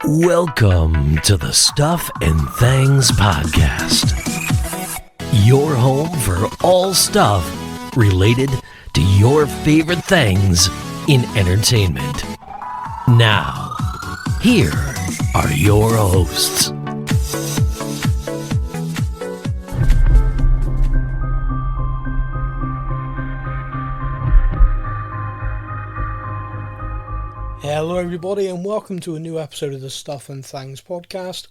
Welcome to the Stuff and Things Podcast. Your home for all stuff related to your favorite things in entertainment. Now, here are your hosts. Hello everybody and welcome to a new episode of the Stuff and Things Podcast.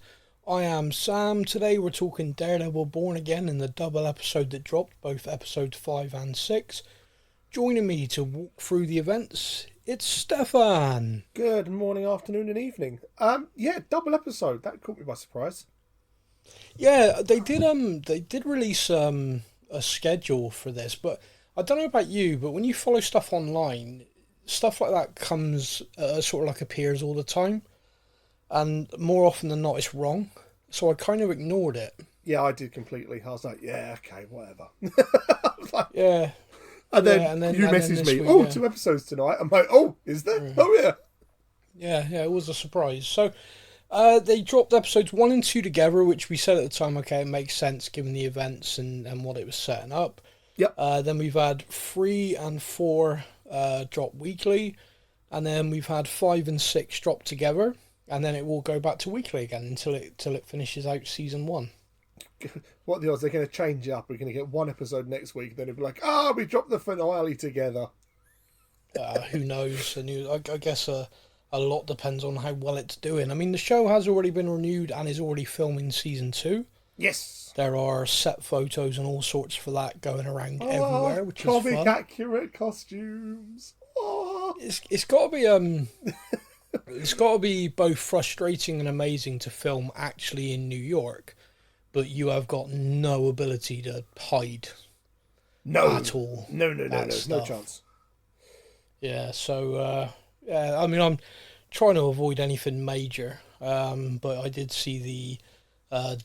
I am Sam. Today we're talking Daredevil Born Again in the double episode that dropped, both episodes 5 and 6. Joining me to walk through the events, it's Stefan. Good morning, afternoon and evening. Double episode. That caught me by surprise. Yeah, they did release a schedule for this, but I don't know about you, but when you follow stuff online, stuff like that comes, sort of like appears all the time. And more often than not, it's wrong. So I kind of ignored it. Yeah, I did completely. I was like, yeah, okay, whatever. Yeah. And then you messaged me, week, 2 episodes tonight. I'm like, oh, is there? Mm. Oh, yeah. Yeah, it was a surprise. So they dropped episodes 1 and 2 together, which we said at the time, okay, it makes sense given the events and what it was setting up. Yep. Then we've had 3 and 4 drop weekly, and then we've had 5 and 6 drop together, and then it will go back to weekly again until it finishes out season 1. What are the odds? They're going to change it up. We're going to get 1 episode next week, then it'll be like, we dropped the finale together. Who knows? I guess a lot depends on how well it's doing. I mean, the show has already been renewed and is already filming season 2. Yes. There are set photos and all sorts for that going around everywhere, which is fun. Comic accurate costumes. It's got to be it's got to be both frustrating and amazing to film actually in New York, but you have got no ability to hide. At all. No chance. Yeah. So I mean, I'm trying to avoid anything major, but I did see the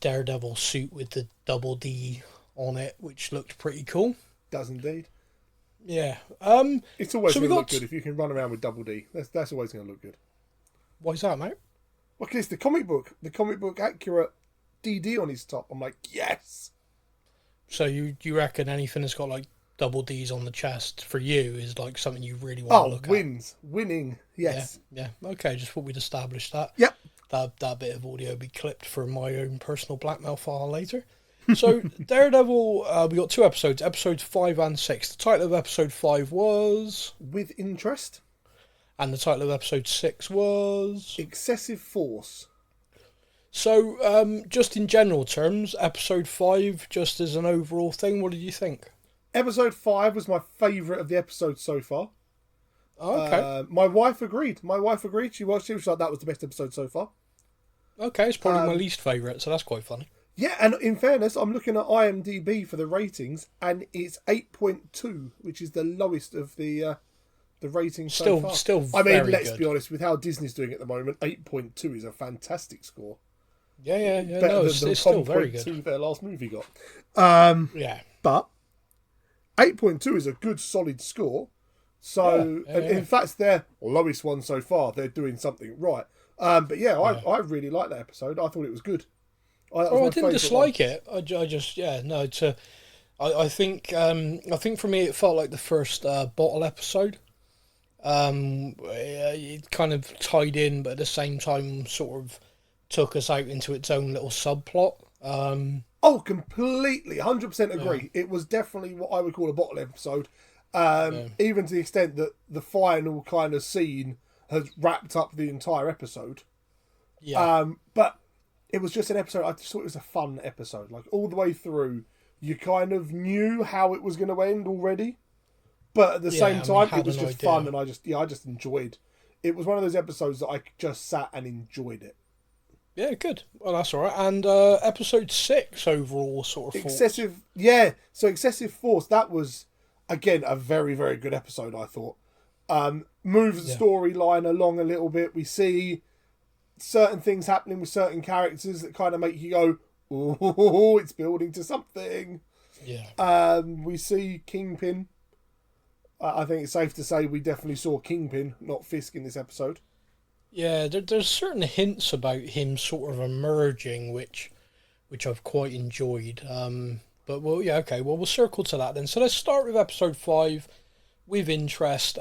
Daredevil suit with the double D on it, which looked pretty cool. Does indeed. Yeah. It's always going to look good if you can run around with double D. That's always going to look good. Why is that, mate? Well, because the comic book accurate DD on his top. I'm like, yes. So you reckon anything that's got like double D's on the chest for you is like something you really want to look at? Winning, yes. Yeah. Okay, just thought we'd established that. Yep. That bit of audio will be clipped for my own personal blackmail file later. So, Daredevil, we got 2 episodes, episodes 5 and 6. The title of episode 5 was... With Interest. And the title of episode 6 was... Excessive Force. So, just in general terms, episode 5, just as an overall thing, what did you think? Episode 5 was my favourite of the episodes so far. Oh, okay. My wife agreed. She was like, that was the best episode so far. Okay, it's probably my least favourite, so that's quite funny. Yeah, and in fairness, I'm looking at IMDb for the ratings, and it's 8.2, which is the lowest of the ratings so far. Still very let's good. Be honest, with how Disney's doing at the moment, 8.2 is a fantastic score. Yeah. Better No, than it's the still very good. 1.2 their last movie got. Yeah. But 8.2 is a good, solid score. So, in fact, their lowest one so far. They're doing something right. I really liked that episode. I thought it was good. I didn't dislike it. I think for me it felt like the first bottle episode. It kind of tied in, but at the same time sort of took us out into its own little subplot. Completely, 100% agree. Yeah. It was definitely what I would call a bottle episode. Even to the extent that the final kind of scene has wrapped up the entire episode. Yeah. But it was just an episode. I just thought it was a fun episode. Like all the way through, you kind of knew how it was going to end already, but at the same time, it was just fun, and I just enjoyed. It was one of those episodes that I just sat and enjoyed it. Yeah, good. Well, that's all right. And episode 6 overall sort of excessive. Thoughts. Yeah, so Excessive Force. That was again a very, very good episode. I thought moves the storyline along a little bit. We see certain things happening with certain characters that kind of make you go, "Oh, it's building to something." Yeah. We see KingPin. I think it's safe to say we definitely saw KingPin, not Fisk, in this episode. Yeah, there's certain hints about him sort of emerging, which I've quite enjoyed. But well, yeah, okay. Well, we'll circle to that then. So let's start with episode 5 with interest.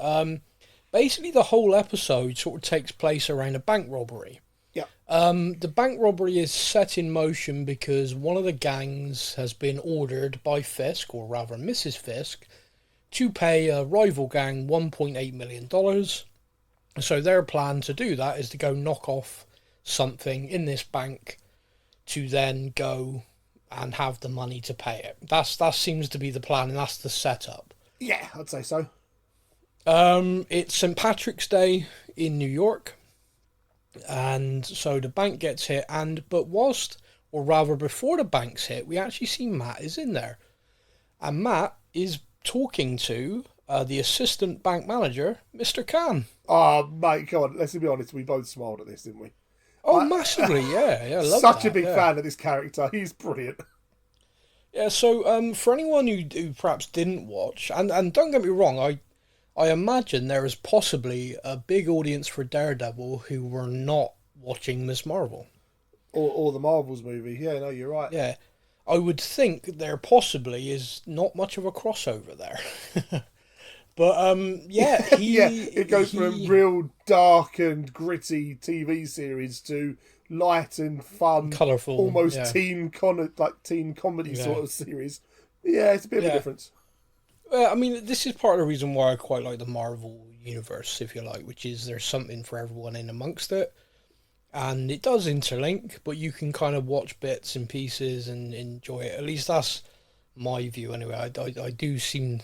Basically, the whole episode sort of takes place around a bank robbery. Yeah. The bank robbery is set in motion because one of the gangs has been ordered by Fisk, or rather Mrs. Fisk, to pay a rival gang $1.8 million. So their plan to do that is to go knock off something in this bank to then go and have the money to pay it. That seems to be the plan, and that's the setup. Yeah, I'd say so. It's St. Patrick's Day in New York, and so the bank gets hit, but before the bank's hit, we actually see Matt is in there, and Matt is talking to the assistant bank manager, Mr. Khan. Oh, mate, come on, let's be honest, we both smiled at this, didn't we? Oh, massively, yeah, love such that, a big fan of this character. He's brilliant. Yeah, so for anyone who perhaps didn't watch, and don't get me wrong, I imagine there is possibly a big audience for Daredevil who were not watching Miss Marvel. Or the Marvels movie. Yeah, no, you're right. Yeah, I would think there possibly is not much of a crossover there. But, yeah, it goes from a real dark and gritty TV series to light and fun, colourful, almost teen comedy sort of series. Yeah, it's a bit of a difference. I mean, this is part of the reason why I quite like the Marvel universe, if you like, which is there's something for everyone in amongst it. And it does interlink, but you can kind of watch bits and pieces and enjoy it. At least that's my view anyway. I do seem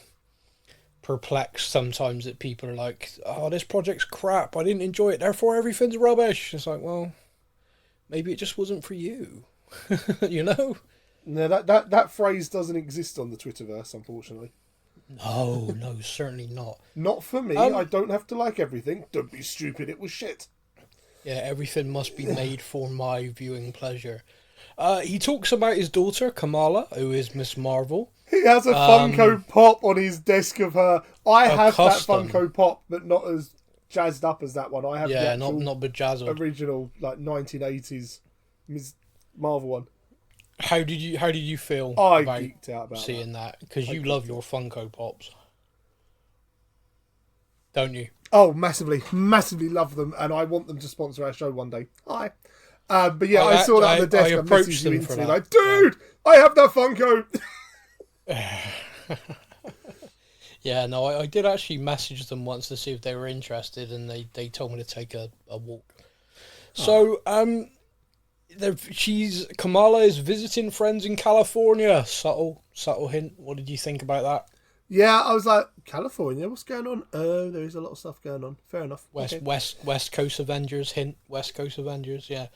perplexed sometimes that people are like, oh, this project's crap, I didn't enjoy it, therefore everything's rubbish. It's like, well, maybe it just wasn't for you. You know? No, that phrase doesn't exist on the Twitterverse, unfortunately. No, certainly not. Not for me. I don't have to like everything. Don't be stupid, it was shit. Yeah, everything must be made for my viewing pleasure. He talks about his daughter, Kamala, who is Miss Marvel. He has a Funko Pop on his desk of her. I have custom. that Funko Pop, but not as jazzed up as that one. I have the actual not bejazzled original, like 1980s Ms. Marvel one. How did you feel? I about geeked out about seeing that because you love your Funko Pops, don't you? Oh, massively love them, and I want them to sponsor our show one day. Hi. But yeah, I saw that on the desk. I approached them for that. Like, dude, I have that Funko. Yeah, no, I did actually message them once to see if they were interested, and they told me to take a walk. So, Kamala is visiting friends in California. Subtle hint. What did you think about that? Yeah, I was like, California, what's going on? Oh, there is a lot of stuff going on. Fair enough. West Coast Avengers hint. West Coast Avengers, yeah.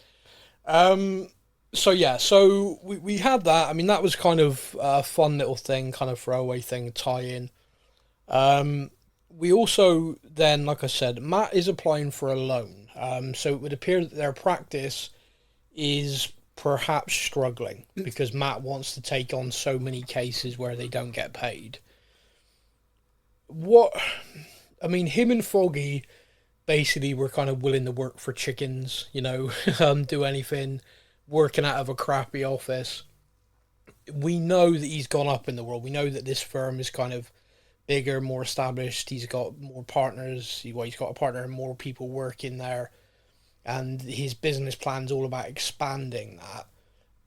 So we had that. I mean, that was kind of a fun little thing, kind of throwaway thing, tie-in. We also then, like I said, Matt is applying for a loan. So it would appear that their practice is perhaps struggling because Matt wants to take on so many cases where they don't get paid. Him and Foggy basically were kind of willing to work for chickens, do anything, working out of a crappy office. We know that he's gone up in the world. We know that this firm is kind of bigger, more established. He's got more partners. He's got a partner and more people working there. And his business plan's all about expanding that.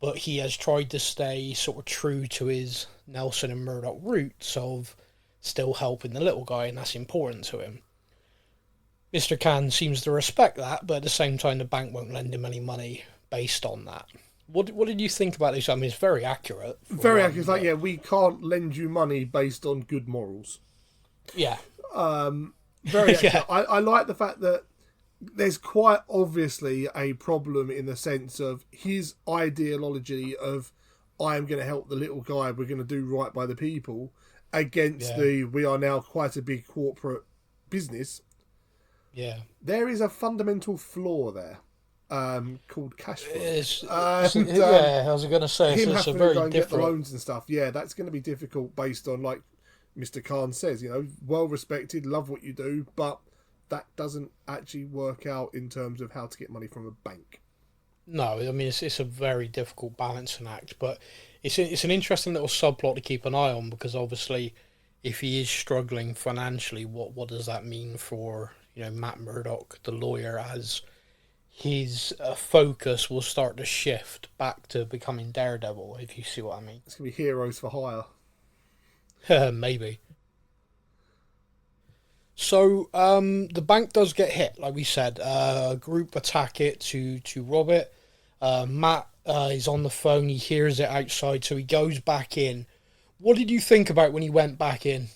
But he has tried to stay sort of true to his Nelson and Murdoch roots of still helping the little guy, and that's important to him. Mr. Khan seems to respect that, but at the same time, the bank won't lend him any money based on that. What did you think about this? I mean, it's very accurate. Very accurate. It's like, we can't lend you money based on good morals. Yeah. Very accurate. Yeah. I like the fact that there's quite obviously a problem in the sense of his ideology of, I am going to help the little guy, we're going to do right by the people, against we are now quite a big corporate business. Yeah. There is a fundamental flaw there. Called cash flow. I was going to say it's a very different. Get the different loans and stuff. Yeah, that's going to be difficult based on, like Mr. Khan says, well respected, love what you do, but that doesn't actually work out in terms of how to get money from a bank. No, I mean, it's a very difficult balancing act, but it's an interesting little subplot to keep an eye on, because obviously if he is struggling financially, what does that mean for, Matt Murdock, the lawyer, as his focus will start to shift back to becoming Daredevil, if you see what I mean. It's going to be heroes for hire. Maybe. So, the bank does get hit, like we said. A group attack it to rob it. Matt is on the phone. He hears it outside, so he goes back in. What did you think about when he went back in?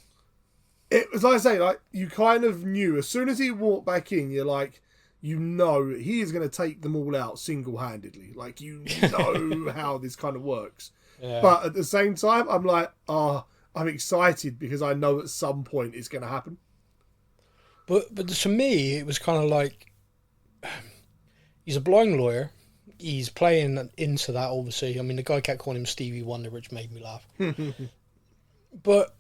It was, like I say, like, you kind of knew. As soon as he walked back in, you're like, he is going to take them all out single-handedly. Like, how this kind of works. Yeah. But at the same time, I'm like, I'm excited because I know at some point it's going to happen. But to me, it was kind of like, he's a blind lawyer. He's playing into that, obviously. I mean, the guy kept calling him Stevie Wonder, which made me laugh. But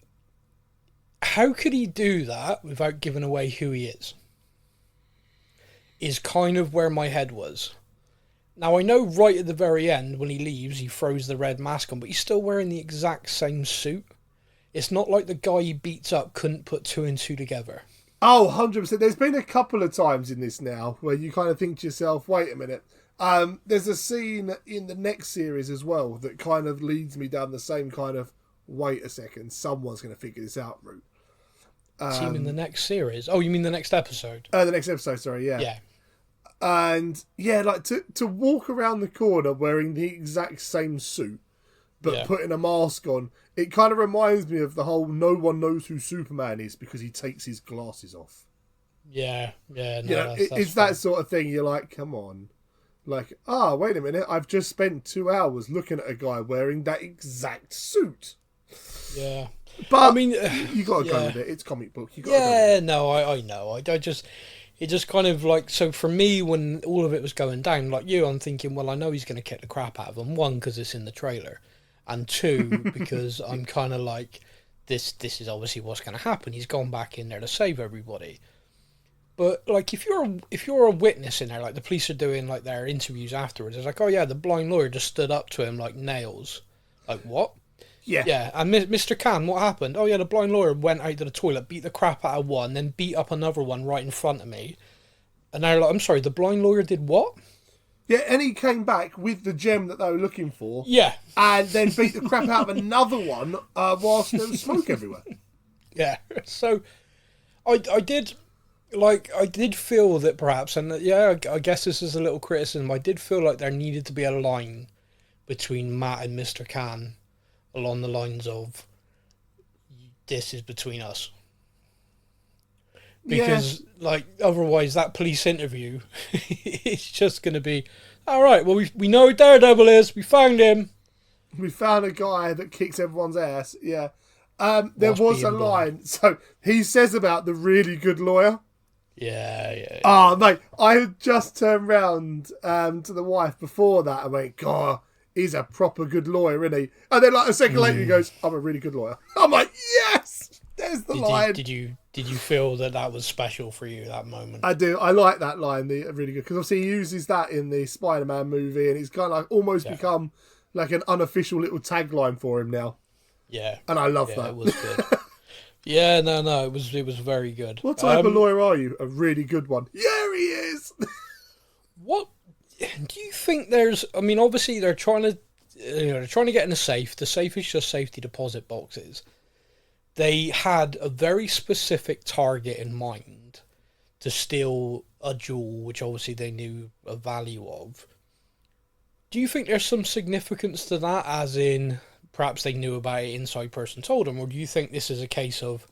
how could he do that without giving away who he is kind of where my head was. Now, I know right at the very end, when he leaves, he throws the red mask on, but he's still wearing the exact same suit. It's not like the guy he beats up couldn't put two and two together. Oh, 100%. There's been a couple of times in this now where you kind of think to yourself, wait a minute. There's a scene in the next series as well that kind of leads me down the same kind of, wait a second, someone's going to figure this out route. Team in the next series? Oh, you mean the next episode? The next episode, sorry, yeah. Yeah. And, yeah, like, to walk around the corner wearing the exact same suit, but putting a mask on, it kind of reminds me of the whole no one knows who Superman is because he takes his glasses off. Yeah. No, it's that sort of thing. You're like, come on. Like, wait a minute, I've just spent 2 hours looking at a guy wearing that exact suit. Yeah. But, I mean, you got to go with it. It's comic book. You got to go with it. No, I know. It just kind of like, so for me, when all of it was going down, like you, I'm thinking, well, I know he's going to kick the crap out of him. One, because it's in the trailer. And two, because I'm kind of like, this is obviously what's going to happen. He's gone back in there to save everybody. But like, if you're a witness in there, like the police are doing like their interviews afterwards, it's like, oh yeah, the blind lawyer just stood up to him like nails. Like what? Yeah. Yeah. And Mr. Khan, what happened? Oh yeah, the blind lawyer went out to the toilet, beat the crap out of one, then beat up another one right in front of me. And they're like, I'm sorry, the blind lawyer did what? Yeah, and he came back with the gem that they were looking for. Yeah. And then beat the crap out of another one whilst there was smoke everywhere. Yeah. So I did feel that perhaps, and I guess this is a little criticism, I did feel like there needed to be a line between Matt and Mr. Khan along the lines of, this is between us. Because, like, otherwise that police interview, it's just going to be, all right, well, we know who Daredevil is. We found him. We found a guy that kicks everyone's ass. Yeah. There was a line. So he says about the really good lawyer. Yeah. Oh, mate, I had just turned round to the wife before that and went, God, he's a proper good lawyer, isn't he? And then like a second later he goes, I'm a really good lawyer. I'm like, yes! There's the line. Did you feel that was special for you, that moment? I do. I like that line, really good, because obviously he uses that in the Spider-Man movie, and it's kind of like almost become like an unofficial little tagline for him now. Yeah, and I love that. It was good. Yeah, no, it was very good. What type of lawyer are you? A really good one. Yeah, he is. What do you think? I mean, obviously they're trying to get in a safe. The safe is just safety deposit boxes. They had a very specific target in mind to steal a jewel, which obviously they knew a value of. Do you think there's some significance to that, as in perhaps they knew about it, inside person told them, or do you think this is a case of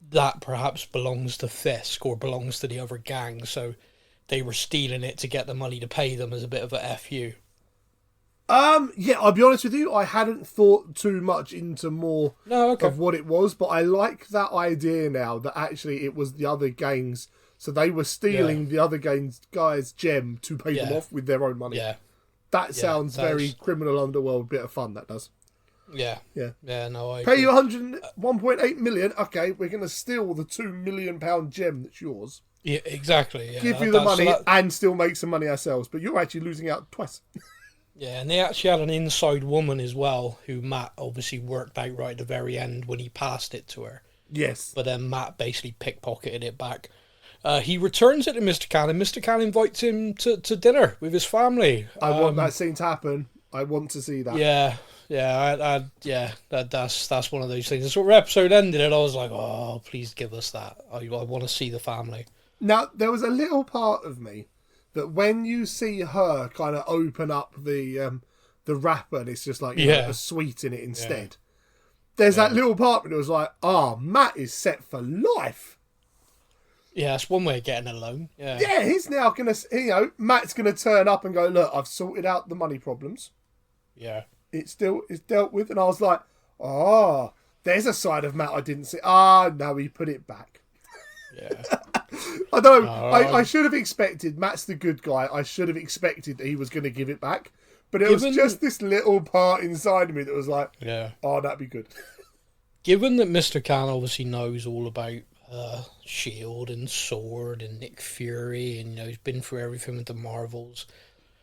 that perhaps belongs to Fisk or belongs to the other gang, so they were stealing it to get the money to pay them as a bit of a FU? Yeah, I'll be honest with you, I hadn't thought too much into more of what it was, but I like that idea now that actually it was the other gangs, so they were stealing the other guys' gem to pay them off with their own money. Yeah. That sounds very criminal underworld bit of fun, that does. Yeah. Yeah. Yeah, no, I Pay agree. you 101.8 million. Okay, we're going to steal the £2 million gem that's yours. Yeah, exactly. Yeah, Give you the money and still make some money ourselves, but you're actually losing out twice. Yeah, and they actually had an inside woman as well, who Matt obviously worked out right at the very end when he passed it to her. Yes. But then Matt basically pickpocketed it back. He returns it to Mr. Cannon. Mr. Cannon invites him to dinner with his family. I want that scene to happen. I want to see that. Yeah, that's one of those things. So the episode ended, and I was like, oh, please give us that. I want to see the family. Now, there was a little part of me that when you see her kind of open up the wrapper and it's just like a sweet in it instead, there's that little part of me that was like, Matt is set for life. Yeah, that's one way of getting a loan. Yeah, he's now going to, Matt's going to turn up and go, look, I've sorted out the money problems. Yeah. It's dealt with. And I was like, there's a side of Matt I didn't see. No, he put it back. Yeah. I don't know. I should have expected, Matt's the good guy. I should have expected that he was going to give it back. But it was just this little part inside of me that was like, that'd be good. Given that Mr. Khan obviously knows all about S.H.I.E.L.D. and S.W.O.R.D. and Nick Fury, and he's been through everything with the Marvels,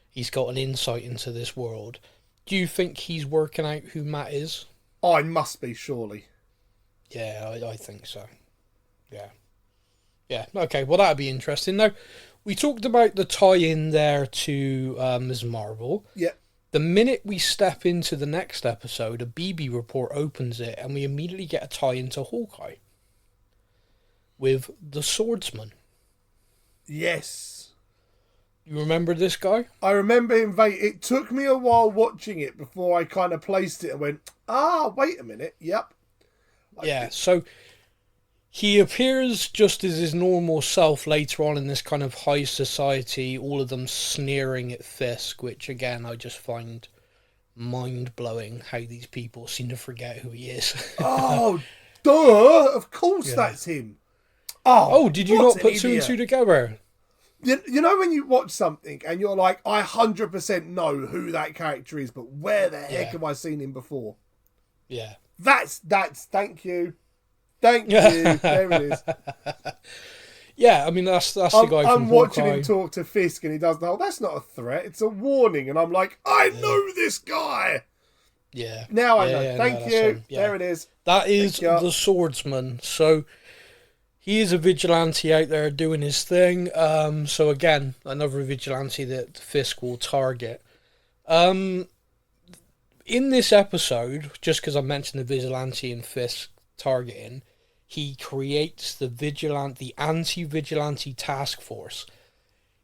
he's got an insight into this world. Do you think he's working out who Matt is? I must be, surely. Yeah, I think so. Yeah. Yeah, okay, well that'd be interesting. Now, we talked about the tie-in there to Ms. Marvel. Yeah. The minute we step into the next episode, a BB report opens it, and we immediately get a tie-in to Hawkeye. With the Swordsman. Yes. You remember this guy? I remember him. It took me a while watching it before I kind of placed it and went, wait a minute. Yep. Yeah, so he appears just as his normal self later on in this kind of high society, all of them sneering at Fisk, which again I just find mind-blowing how these people seem to forget who he is. Oh, duh! Of course that's him. Oh, did you not put two and two together? You know when you watch something and you're like, I 100% know who that character is, but where the heck have I seen him before? Yeah. That's thank you. Thank you. There it is. Yeah, I mean, that's the guy from I'm watching Hawkeye. him talk to Fisk and he does the whole, that's not a threat, it's a warning. And I'm like, I know this guy. Yeah. Now I know. Thank you. Yeah. There it is. That is the Swordsman. So he is a vigilante out there doing his thing. So again, another vigilante that Fisk will target. In this episode, just because I mentioned the vigilante and Fisk targeting, he creates the anti-vigilante task force.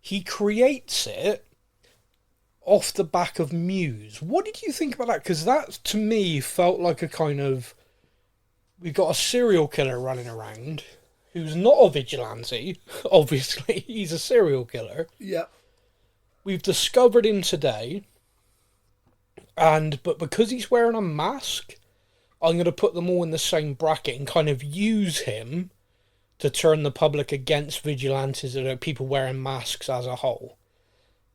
He creates it off the back of Muse. What did you think about that? Because that, to me, felt like a kind of... We've got a serial killer running around who's not a vigilante, obviously. He's a serial killer. Yeah. We've discovered him today, but because he's wearing a mask, I'm going to put them all in the same bracket and kind of use him to turn the public against vigilantes and people wearing masks as a whole.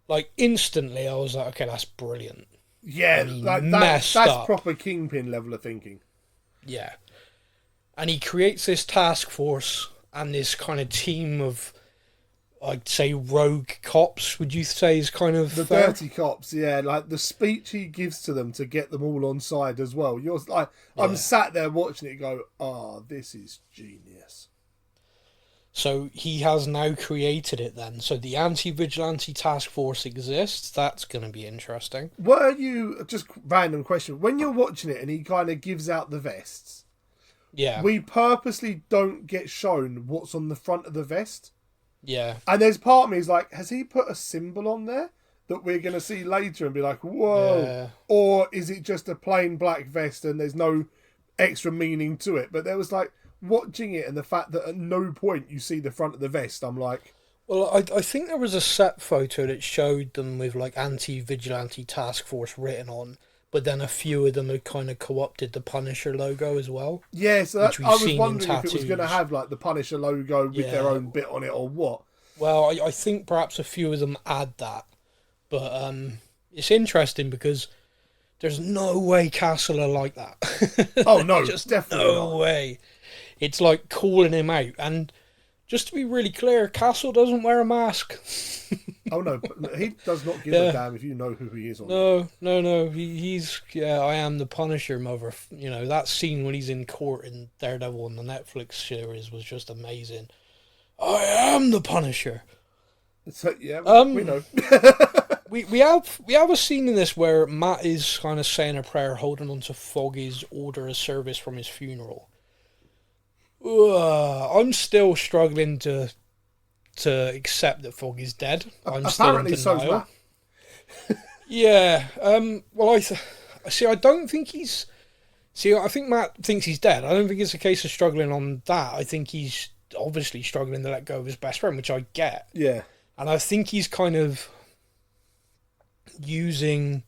Like, instantly, I was like, okay, that's brilliant. Yeah, I mean, that's up. proper KingPin level of thinking. Yeah. And he creates this task force and this kind of team of, I'd say, rogue cops, would you say is kind of the fair? dirty cops, yeah. Like, the speech he gives to them to get them all on side as well. You're like, I'm sat there watching it go, this is genius. So he has now created it then. So the anti-vigilante task force exists. That's going to be interesting. Were you, just random question, when you're watching it and he kind of gives out the vests, yeah, we purposely don't get shown what's on the front of the vest. Yeah. And there's part of me is like, has he put a symbol on there that we're going to see later and be like, whoa? Yeah. Or is it just a plain black vest and there's no extra meaning to it? But there was like, watching it and the fact that at no point you see the front of the vest, I'm like... Well, I think there was a set photo that showed them with like anti-vigilante task force written on, but then a few of them had kind of co-opted the Punisher logo as well. Yeah, so that, I was wondering if it was going to have like the Punisher logo with their own bit on it or what. Well, I think perhaps a few of them add that, but it's interesting because there's no way Castle are like that. Oh no, just definitely no not. way. It's like calling him out. And just to be really clear, Castle doesn't wear a mask. Oh no, but he does not give a damn if you know who he is or not. No. He's I am the Punisher, mother. You know, that scene when he's in court in Daredevil and the Netflix series was just amazing. I am the Punisher. So, yeah, we know. we have a scene in this where Matt is kind of saying a prayer, holding on to Foggy's order of service from his funeral. I'm still struggling to accept that Foggy's dead. I'm Apparently still in so's denial. Matt. Yeah. Well, I don't think he's. See, I think Matt thinks he's dead. I don't think it's a case of struggling on that. I think he's obviously struggling to let go of his best friend, which I get. Yeah. And I think he's kind of using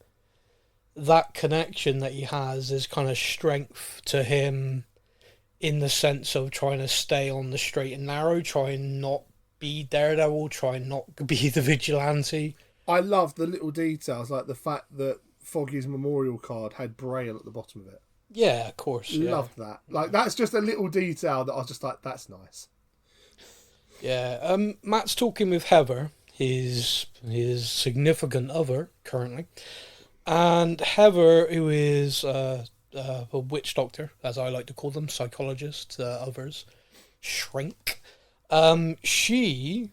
that connection that he has as kind of strength to him in the sense of trying to stay on the straight and narrow, trying not be Daredevil, trying not be the vigilante. I love the little details, like the fact that Foggy's memorial card had Braille at the bottom of it. Yeah, of course. Loved that. Like, that's just a little detail that I was just like, that's nice. Yeah. Matt's talking with Heather, his significant other currently, and Heather, who is a witch doctor, as I like to call them, psychologist, others, shrink. She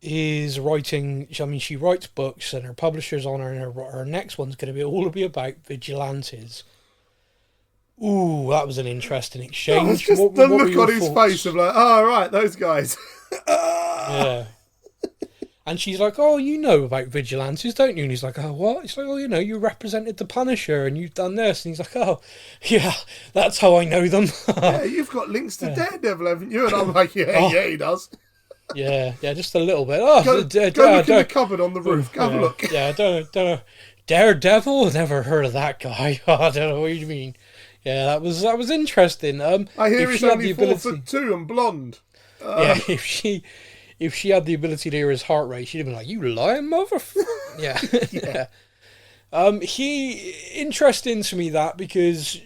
is writing. I mean, she writes books, and her publisher's on her, and her next one's going to be about vigilantes. Ooh, that was an interesting exchange. Just the look on his face of like, oh, right, those guys. Yeah. And she's like, oh, you know about vigilantes, don't you? And he's like, oh, what? He's like, oh, you know, you represented the Punisher and you've done this. And he's like, oh, yeah, that's how I know them. Yeah, you've got links to Daredevil, haven't you? And I'm like, yeah, he does. Yeah, just a little bit. Oh, go look in the cupboard on the roof. Have a look. Yeah, I don't know. Daredevil? Never heard of that guy. I don't know what you mean. Yeah, that was interesting. I hear he's only 4'2" and blonde. Yeah, if she had the ability to hear his heart rate, she'd have been like, "You lying motherfucker!" Yeah. He interesting to me that because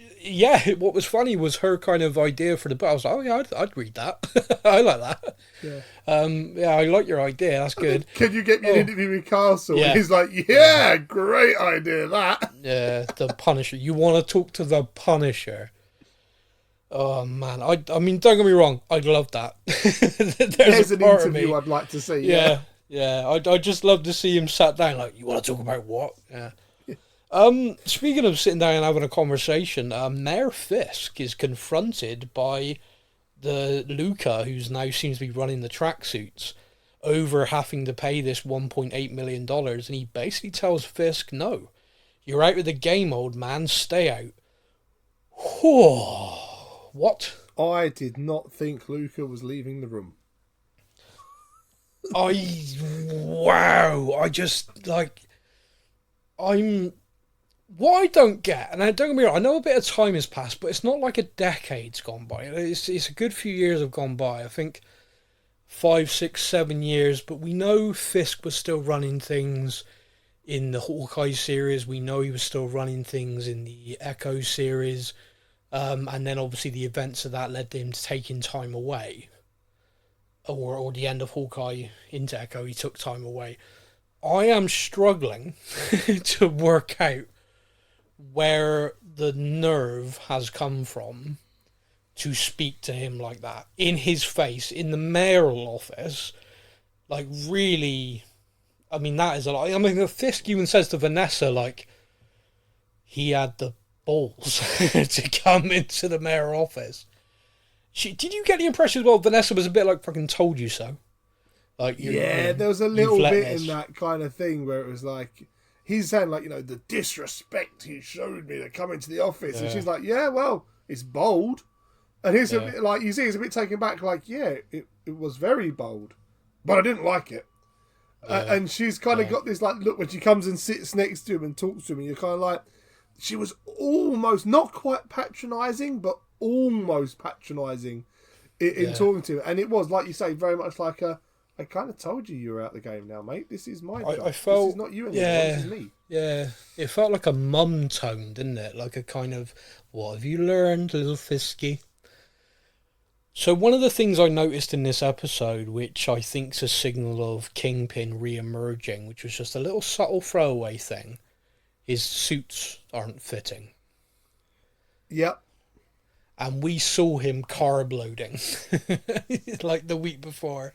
what was funny was her kind of idea for the book. I was like, oh yeah, I'd read that. I like that. Yeah. I like your idea. That's good. Can you get me an interview with Castle? Yeah. And he's like, yeah, great idea that. Yeah, the Punisher. You want to talk to the Punisher? Oh man, I mean, don't get me wrong, I'd love that. There's an interview I'd like to see. Yeah. I'd just love to see him sat down. Like, you want to talk about what? Yeah. Speaking of sitting down and having a conversation, Mayor Fisk is confronted by the Luca, who's now seems to be running the tracksuits, over having to pay this $1.8 million, and he basically tells Fisk, "No, you're out of the game, old man. Stay out." Whoa. What? I did not think Luca was leaving the room. Wow. I just, like, what I don't get, and don't get me wrong, I know a bit of time has passed, but it's not like a decade's gone by. It's a good few years have gone by. I think 5, 6, 7 years, but we know Fisk was still running things in the Hawkeye series. We know he was still running things in the Echo series. And then obviously the events of that led to him taking time away. Or the end of Hawkeye into Echo, he took time away. I am struggling to work out where the nerve has come from to speak to him like that. In his face, in the mayoral office. Like, really, I mean, that is a lot. I mean, the Fisk even says to Vanessa, like, he had the balls to come into the mayor office. Did you get the impression as well Vanessa was a bit like fucking told you so? Like, there was a little bit in that kind of thing where it was like, he's saying like, the disrespect he showed me to come into the office. And she's like, yeah, well, it's bold. And he's a bit like, you see, he's a bit taken back, like, yeah, it was very bold, but I didn't like it. And she's kind of got this like look when she comes and sits next to him and talks to him, and you're kind of like, she was almost, not quite patronising, but almost patronising in talking to him. And it was, like you say, very much like I kind of told you were out the game now, mate. This is my job. I felt, this is not you anymore. yeah, This is me. yeah. It felt like a mum tone, didn't it? Like a kind of, what have you learned, little Fisky? So one of the things I noticed in this episode, which I think's a signal of Kingpin re-emerging, which was just a little subtle throwaway thing, is suits aren't fitting. Yep. And we saw him carb loading like the week before,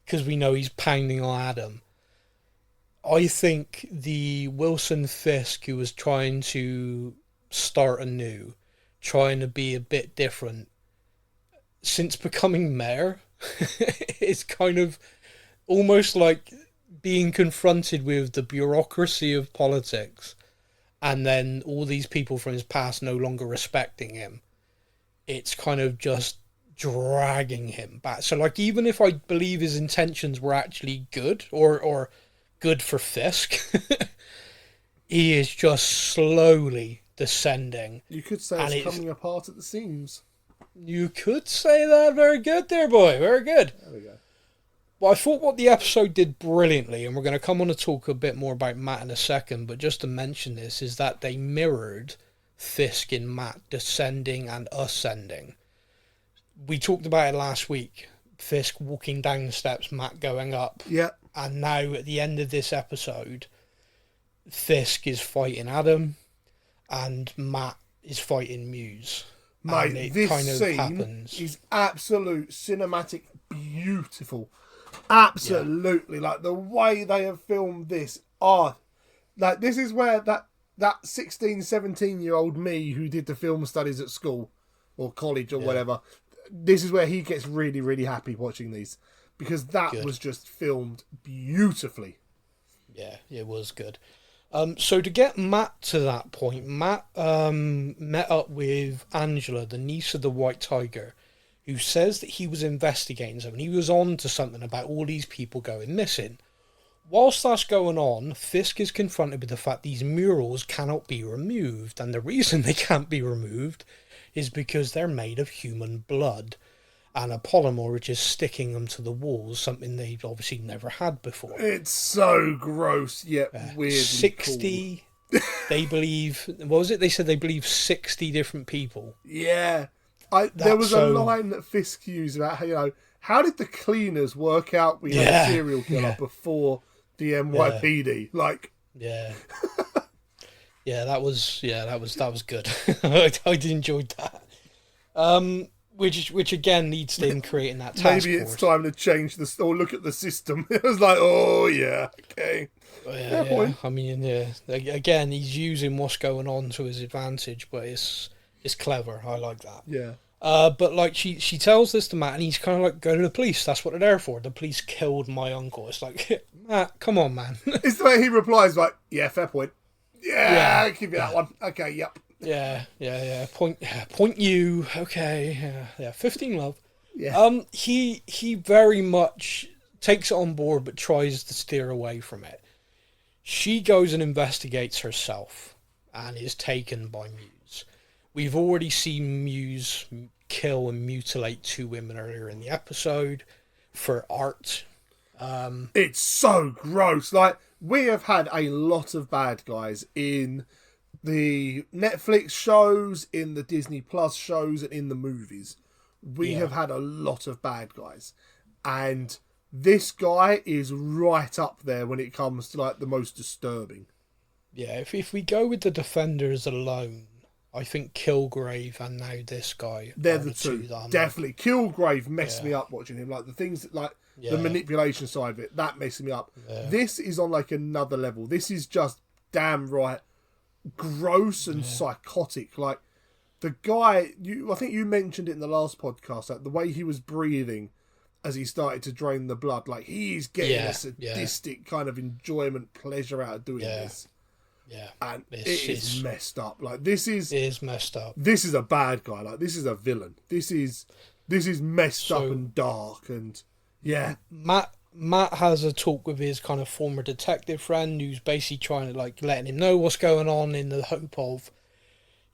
because we know he's pounding on Adam. I think the Wilson Fisk who was trying to start anew, trying to be a bit different, since becoming mayor, it's kind of almost like being confronted with the bureaucracy of politics, and then all these people from his past no longer respecting him. It's kind of just dragging him back. So, like, even if I believe his intentions were actually good, or good for Fisk, he is just slowly descending. You could say it's coming apart at the seams. You could say that. Very good there, boy. Very good. There we go. Well, I thought what the episode did brilliantly, and we're going to come on to talk a bit more about Matt in a second, but just to mention this, is that they mirrored Fisk and Matt descending and ascending. We talked about it last week. Fisk walking down the steps, Matt going up. Yeah. And now at the end of this episode, Fisk is fighting Adam and Matt is fighting Muse. Mate, this scene is absolute cinematic beautiful. Absolutely. Yeah. Like the way they have filmed this. Like this is where that 16, 17-year-old me who did the film studies at school or college or whatever, this is where he gets really, really happy watching these, because that was just filmed beautifully. Yeah, it was good. So to get Matt to that point, Matt met up with Angela, the niece of the White Tiger, who says that he was investigating something. He was on to something about all these people going missing. Whilst that's going on, Fisk is confronted with the fact these murals cannot be removed, and the reason they can't be removed is because they're made of human blood and a polymer which is sticking them to the walls, something they've obviously never had before. It's so gross, yet weird. 60, cool. They believe, what was it? They said they believe 60 different people. Yeah. There was a line that Fisk used about, how did the cleaners work out we had a serial killer before the NYPD? That was good. I did enjoy that. Which again leads to him creating that task Maybe it's force. time to change or look at the system. It was like, oh yeah, okay. Yeah. I mean, again, he's using what's going on to his advantage, but it's clever. I like that. Yeah. But like she tells this to Matt, and he's kind of like, go to the police. That's what they're there for. The police killed my uncle. It's like, Matt, come on, man. It's the way he replies, like, yeah, fair point. Yeah, I'll give you that one. Okay, yep. Yeah. Point you. Okay. Yeah. 15 love. Yeah. He very much takes it on board, but tries to steer away from it. She goes and investigates herself, and is taken by Muse. We've already seen Muse kill and mutilate 2 women earlier in the episode for art. It's so gross. Like, we have had a lot of bad guys in the Netflix shows, in the Disney Plus shows, and in the movies. We have had a lot of bad guys. And this guy is right up there when it comes to, like, the most disturbing. Yeah, if we go with the Defenders alone, I think Kilgrave and now this guy. They're the two. Definitely. Kilgrave messed me up watching him. Like, the things that, like, the manipulation side of it, that messed me up. Yeah. This is on, like, another level. This is just damn right gross and psychotic. Like, the guy, I think you mentioned it in the last podcast, like, the way he was breathing as he started to drain the blood, like, he's getting a sadistic kind of enjoyment, pleasure out of doing this. Yeah. And it is messed up. Like, it is messed up. This is a bad guy. Like, this is a villain. This is messed up and dark, and Matt has a talk with his kind of former detective friend, who's basically trying to, like, letting him know what's going on, in the hope of,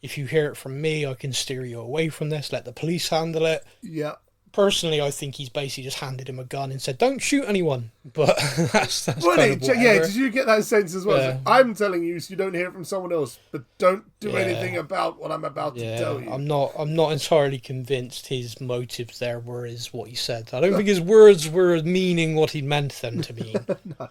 if you hear it from me, I can steer you away from this, let the police handle it. Yeah. Personally, I think he's basically just handed him a gun and said, "Don't shoot anyone." But that's Well, kind of yeah, did you get that sense as well? Yeah. Like, I'm telling you so you don't hear it from someone else, but don't do anything about what I'm about to tell you. I'm not entirely convinced his motives there were is what he said. I don't think his words were meaning what he meant them to mean. No.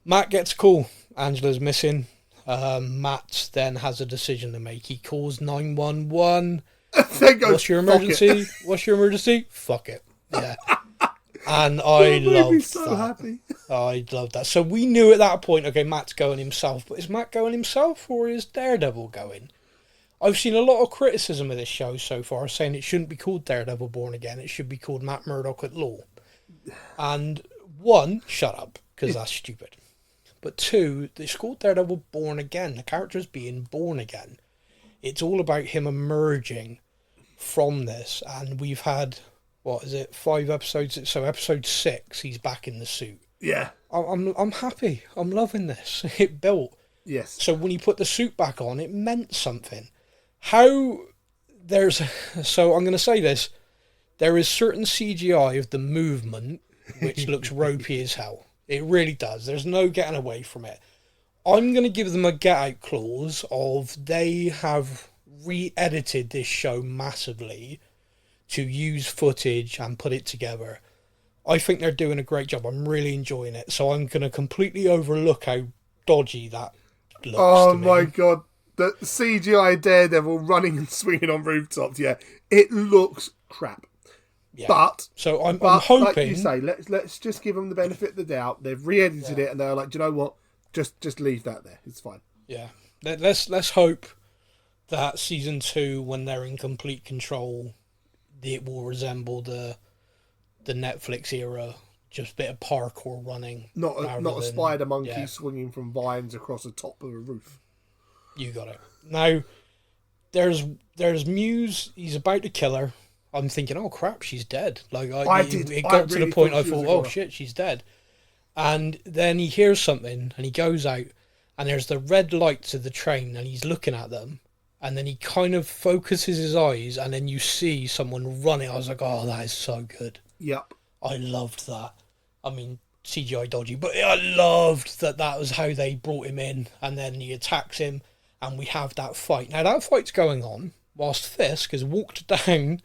Matt gets a call. Angela's missing. Matt then has a decision to make. He calls 911. What's your emergency? What's your emergency? Fuck it. Yeah. And I loved that. Happy. I loved that. So we knew at that point, okay, Matt's going himself. But is Matt going himself or is Daredevil going? I've seen a lot of criticism of this show so far, saying it shouldn't be called Daredevil Born Again. It should be called Matt Murdock at Law. And one, shut up, because that's stupid. But two, it's called Daredevil Born Again. The character's being born again. It's all about him emerging from this. And we've had, 5 episodes? So episode 6, he's back in the suit. Yeah. I'm happy. I'm loving this. It built. Yes. So when he put the suit back on, it meant something. So I'm going to say this. There is certain CGI of the movement which looks ropey as hell. It really does. There's no getting away from it. I'm going to give them a get-out clause of they have re-edited this show massively to use footage and put it together. I think they're doing a great job. I'm really enjoying it. So I'm going to completely overlook how dodgy that looks. Oh to me. my god. The CGI Daredevil running and swinging on rooftops, yeah. It looks crap. Yeah. But I'm hoping, like you say, let's just give them the benefit of the doubt. They've re-edited it and they're like, do you know what? Just leave that there. It's fine. Yeah. Let's hope that season 2, when they're in complete control, it will resemble the Netflix era, just a bit of parkour running. Not a spider monkey swinging from vines across the top of a roof. You got it. Now, there's Muse. He's about to kill her. I'm thinking, oh crap, she's dead. Like it got to the point I thought, oh shit, she's dead. And then he hears something, and he goes out, and there's the red lights of the train, and he's looking at them, and then he kind of focuses his eyes, and then you see someone running. I was like, oh, that is so good. Yep. I loved that. I mean, CGI dodgy, but I loved that was how they brought him in, and then he attacks him, and we have that fight. Now, that fight's going on whilst Fisk has walked down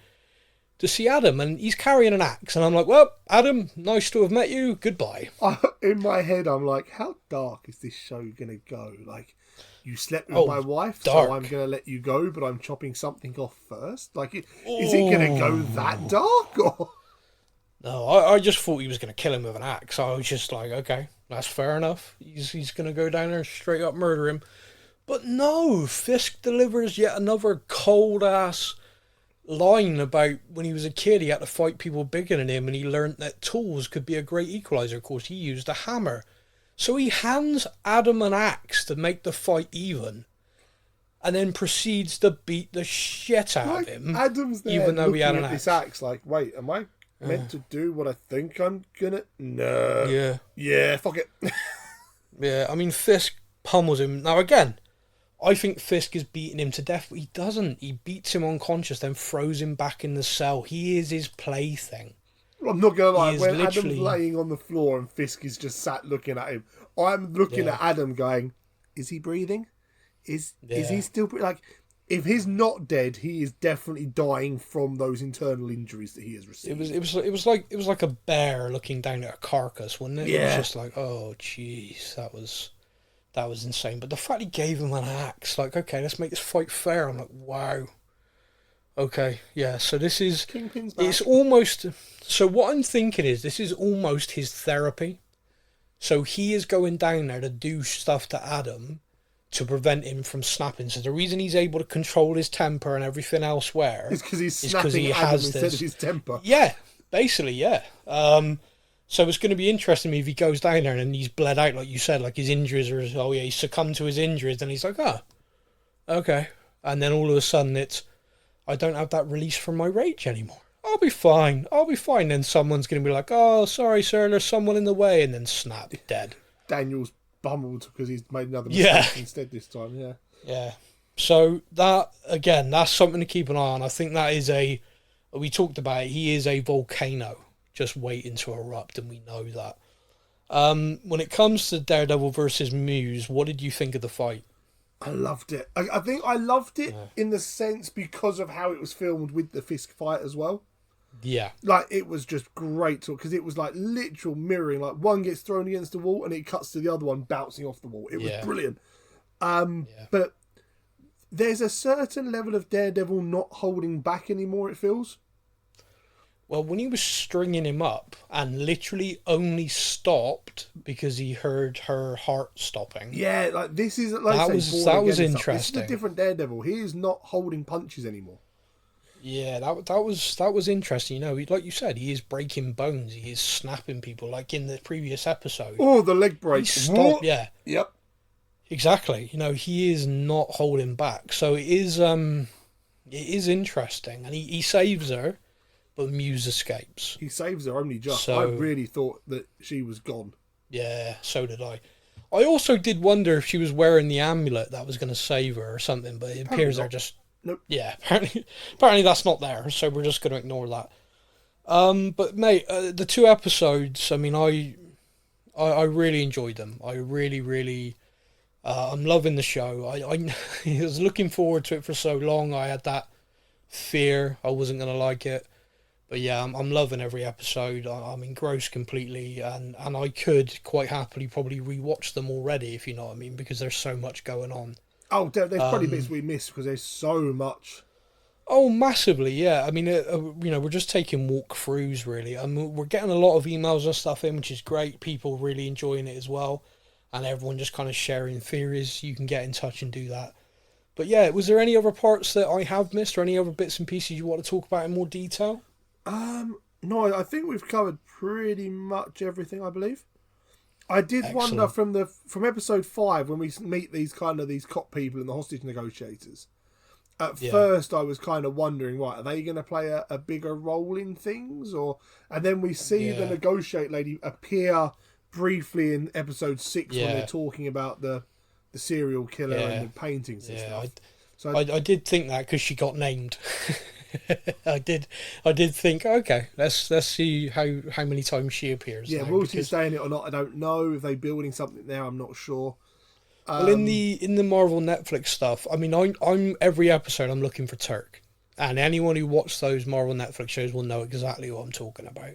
to see Adam, and he's carrying an axe, and I'm like, well, Adam, nice to have met you, goodbye. In my head, I'm like, how dark is this show going to go? Like, you slept with my wife, dark. so I'm going to let you go, but I'm chopping something off first? Like, is it going to go that dark? Or... No, I just thought he was going to kill him with an axe. I was just like, okay, that's fair enough. He's going to go down there and straight up murder him. But no, Fisk delivers yet another cold-ass line about when he was a kid, he had to fight people bigger than him, and he learned that tools could be a great equalizer. Of course, he used a hammer. So he hands Adam an axe to make the fight even, and then proceeds to beat the shit out of him. Adam's there even though he had an axe. This axe, like, wait, am I meant to do what I think I'm gonna? No. Yeah. Yeah, fuck it. Yeah, I mean, Fisk pummels him. Now, again, I think Fisk is beating him to death, but he doesn't. He beats him unconscious, then throws him back in the cell. He is his plaything. I'm not going to lie, when Adam's laying on the floor and Fisk is just sat looking at him, I'm looking at Adam going, is he breathing? Is he still breathing? Like, if he's not dead, he is definitely dying from those internal injuries that he has received. It was like a bear looking down at a carcass, wasn't it? Yeah. It was just like, oh jeez, that was insane. But the fact he gave him an axe, like, okay, let's make this fight fair. I'm like, wow. Okay, yeah, so this is... KingPin's back. It's almost... So what I'm thinking is this is almost his therapy. So he is going down there to do stuff to Adam to prevent him from snapping. So the reason he's able to control his temper and everything elsewhere... It's because he's snapping at Adam instead of his temper. Yeah, basically, yeah. So it's going to be interesting if he goes down there and he's bled out, like you said, like his injuries are... Oh, yeah, he succumbed to his injuries. Then he's like, okay. And then all of a sudden it's... I don't have that release from my rage anymore. I'll be fine. Then someone's going to be like, oh, sorry, sir, there's someone in the way. And then snap, dead. Daniel's bumbled because he's made another mistake instead this time, yeah. Yeah. So that, again, that's something to keep an eye on. I think that is a We talked about it. He is a volcano just waiting to erupt, and we know that. When it comes to Daredevil versus Muse, what did you think of the fight? I loved it. I think I loved it in the sense because of how it was filmed with the Fisk fight as well. Yeah. Like, it was just great because it was like literal mirroring. Like, one gets thrown against the wall and it cuts to the other one bouncing off the wall. It was brilliant. But there's a certain level of Daredevil not holding back anymore, it feels. Well, when he was stringing him up and literally only stopped because he heard her heart stopping. Yeah, like, this is... Like that was interesting. This is a different Daredevil. He is not holding punches anymore. Yeah, that was interesting. You know, like you said, he is breaking bones. He is snapping people, like in the previous episode. Oh, the leg break. Stop. Yeah. Yep. Exactly. You know, he is not holding back. So it is interesting, and he saves her, but Muse escapes. He saves her only just. So, I really thought that she was gone. Yeah, so did I. I also did wonder if she was wearing the amulet that was going to save her or something, but it appears they're just... Nope. Yeah, apparently that's not there, so we're just going to ignore that. But mate, the 2 episodes, I mean, I really enjoyed them. I really, I'm loving the show. I was looking forward to it for so long. I had that fear I wasn't going to like it. But yeah, I'm loving every episode. I'm engrossed completely, and I could quite happily probably rewatch them already, if you know what I mean, because there's so much going on. Oh, there's probably bits we missed because there's so much. Oh, massively, yeah. I mean, we're just taking walkthroughs, really. I mean, we're getting a lot of emails and stuff in, which is great. People really enjoying it as well. And everyone just kind of sharing theories. You can get in touch and do that. But yeah, was there any other parts that I have missed or any other bits and pieces you want to talk about in more detail? No, I think we've covered pretty much everything, I believe. I did wonder from episode 5 when we meet these cop people and the hostage negotiators. At first, I was kind of wondering, right, are they going to play a bigger role in things, and then we see the negotiate lady appear briefly in episode 6 when they're talking about the serial killer and the paintings and stuff. I did think that because she got named. I did think, okay, let's see how many times she appears. Yeah, will she stay in it or not? I don't know. If they're building something there, I'm not sure. Well, in the Marvel Netflix stuff, I mean, I'm every episode I'm looking for Turk, and anyone who watched those Marvel Netflix shows will know exactly what I'm talking about.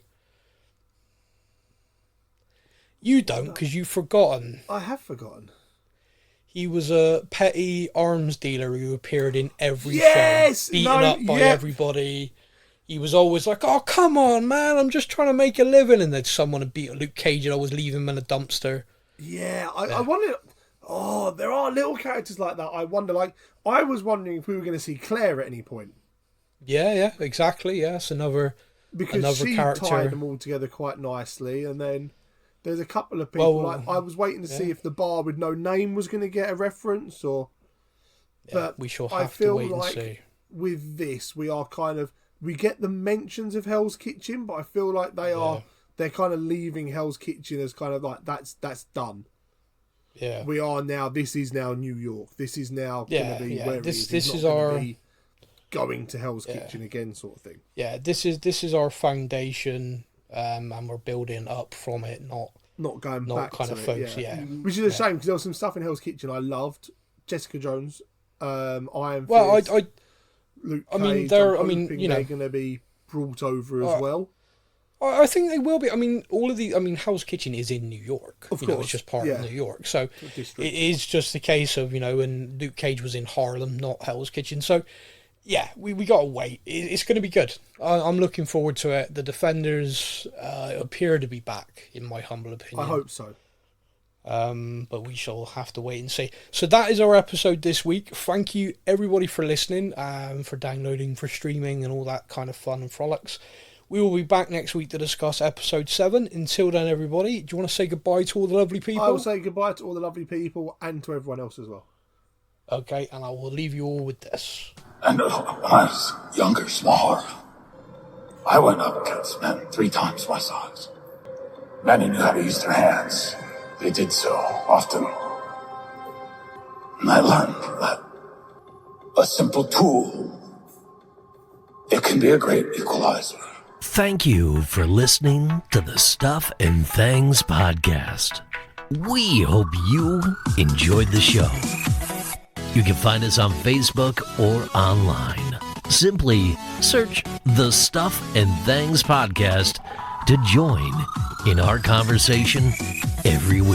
You don't, because you've forgotten. I have forgotten. He was a petty arms dealer who appeared in every show, beaten up by everybody. He was always like, "Oh, come on, man! I'm just trying to make a living," and then someone would beat Luke Cage, and I was leaving him in a dumpster. Yeah, I wonder. Oh, there are little characters like that. I wonder. Like, I was wondering if we were going to see Claire at any point. Yeah, exactly. Yes, another she character. Tied them all together quite nicely, and then. There's a couple of people, like I was waiting to see if the bar with no name was going to get a reference, but we shall have to wait and see. I feel like with this, we get the mentions of Hell's Kitchen, but I feel like they're kind of leaving Hell's Kitchen as kind of like, that's done. Yeah. This is now New York. This is now going to be where this is our... going to Hell's Kitchen again sort of thing. Yeah, this is our foundation. And we're building up from it, not going back kind to of it, folks. Which is a shame because there was some stuff in Hell's Kitchen I loved. Jessica Jones, Iron Fist. Well, Luke Cage. I mean, they're going to be brought over as well. I think they will be. I mean, Hell's Kitchen is in New York. Of course, it's just part of New York. So it is just the case of when Luke Cage was in Harlem, not Hell's Kitchen. So. Yeah, we got to wait. It's going to be good. I'm looking forward to it. The Defenders appear to be back, in my humble opinion. I hope so. But we shall have to wait and see. So that is our episode this week. Thank you, everybody, for listening, for downloading, for streaming, and all that kind of fun and frolics. We will be back next week to discuss episode 7. Until then, everybody, do you want to say goodbye to all the lovely people? I will say goodbye to all the lovely people and to everyone else as well. Okay, and I will leave you all with this. And when I was younger, smaller, I went up against men 3 times my size. Men who knew how to use their hands. They did so often. And I learned that a simple tool It can be a great equalizer. Thank you for listening to the Stuff and Things podcast. We hope you enjoyed the show. You can find us on Facebook or online. Simply search the Stuff and Things podcast to join in our conversation every week.